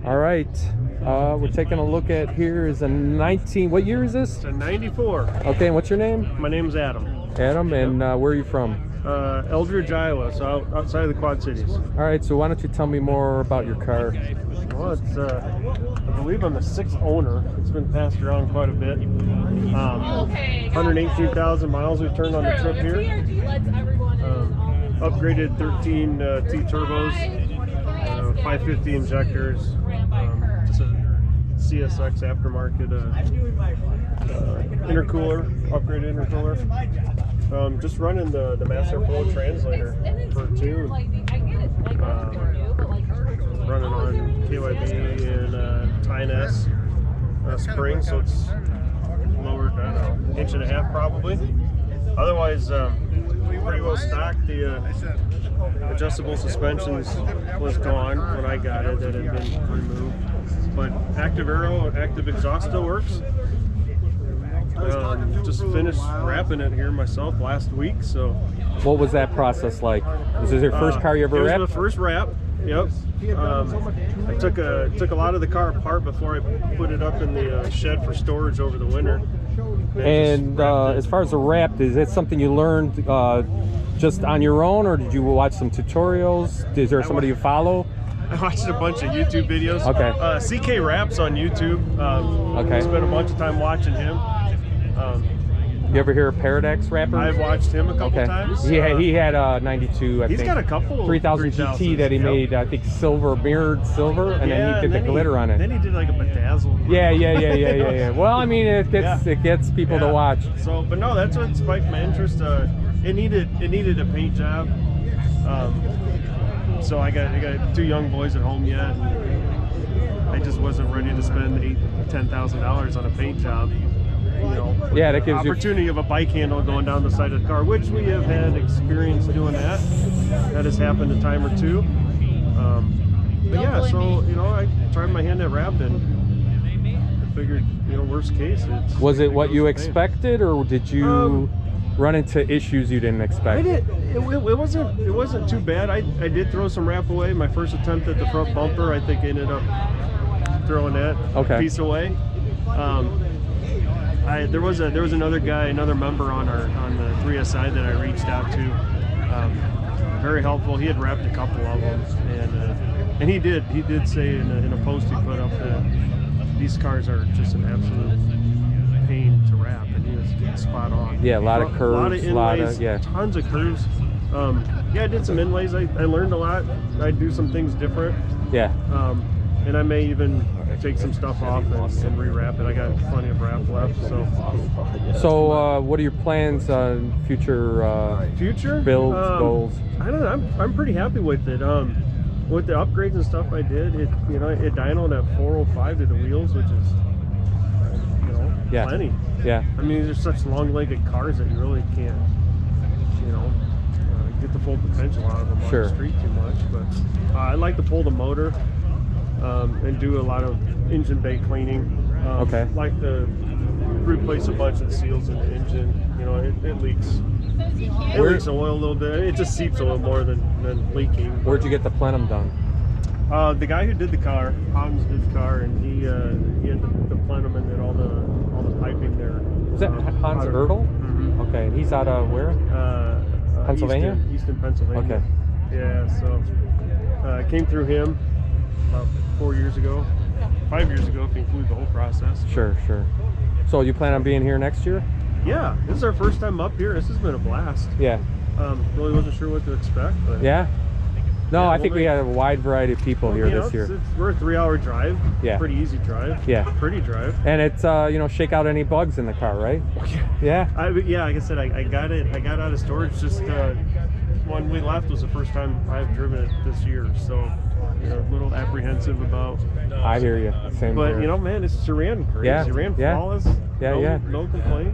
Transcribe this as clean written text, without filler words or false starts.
All right. We're taking a look at here is a 19. What year is this? It's a 94. Okay, and what's your name? My name's Adam. Adam, and where are you from? Eldridge, Iowa, so outside of the Quad Cities. All right, so why don't you tell me more about your car? Well, it's, I believe I'm the 6th owner. It's been passed around quite a bit. 118,000 miles we've turned on the trip here. Upgraded 13 T turbos, 550 injectors, just a CSX aftermarket intercooler, upgraded intercooler. Just running the master flow translator for tune. Running on KYB and Tyne S spring, so it's lowered, I don't know, 1.5 inches probably. Otherwise, pretty well stocked. The adjustable suspensions was gone when I got it; that had been removed. But active aero, active exhaust still works. Just finished wrapping it here myself last week. So, what was that process like? Was this your first car you ever wrapped? It was my first wrap. Yep. I took a lot of the car apart before I put it up in the shed for storage over the winter. And as far as the wrap, is it something you learned just on your own, or did you watch some tutorials? Is there somebody you follow? I watched a bunch of YouTube videos. Okay. CK Wraps on YouTube. Okay. Spent a bunch of time watching him. You ever hear of Paradox Wrapper? I've watched him a couple times. Yeah, he had a 92. He's got a couple 3000 GT that he made. I think mirrored silver, and then he did the glitter on it. Then he did like a bedazzled. Yeah. Well, I mean, it gets people to watch. So, but no, that's what spiked my interest. It needed a paint job. So I got 2 young boys at home yet. And I just wasn't ready to spend $8,000-$10,000 on a paint job. You know, yeah, that gives opportunity of a bike handle going down the side of the car, which we have had experience doing that. That has happened a time or two. But yeah, so you know, I tried my hand at wrapping. I figured, you know, worst case, was it what you expected, or did you run into issues you didn't expect? I did. It wasn't too bad. I did throw some wrap away. My first attempt at the front bumper, I think, ended up throwing that piece away. There was another guy, another member on the 3SI that I reached out to. Very helpful. He had wrapped a couple of them, and he did say in a post he put up that these cars are just an absolute pain to wrap, and he was spot on. Yeah, a lot of curves, a lot of inlays, tons of curves. Yeah, I did some inlays. I learned a lot. I do some things different. Yeah. And I may even take some stuff off and re-wrap it. I got plenty of wrap left. So what are your plans on future builds, goals? I don't know. I'm pretty happy with it. With the upgrades and stuff I did, it dynoed at 405 to the wheels, which is plenty. Yeah. I mean, these are such long-legged cars that you really can't get the full potential out of them on the street too much. But I like to pull the motor. And do a lot of engine bay cleaning. Like to replace a bunch of seals in the engine. You know, it leaks. It leaks oil a little bit. It just seeps oil more than leaking. Where'd you get the plenum done? The guy who did the car, Hans did the car, and he had the plenum and then all the piping there. Is that Hans Erdl? Mm-hmm. Okay, and he's out of where? Pennsylvania? Easton, Pennsylvania. Okay. Yeah, so I came through him about 4 years ago, 5 years ago if you include the whole process. Sure. So you plan on being here next year? Yeah, this is our first time up here. This has been a blast. Yeah. Really wasn't sure what to expect, but yeah. No, I think we had a wide variety of people here this year. We're a 3-hour drive. Yeah. Pretty easy drive. Yeah. Pretty drive. And it's shake out any bugs in the car, right? Yeah. Yeah. Like I said, I got out of storage just when we left was the first time I've driven it this year, so a little apprehensive about. I hear you. Same. But here. man, she ran crazy. Yeah. She ran flawless. Yeah. No complaints.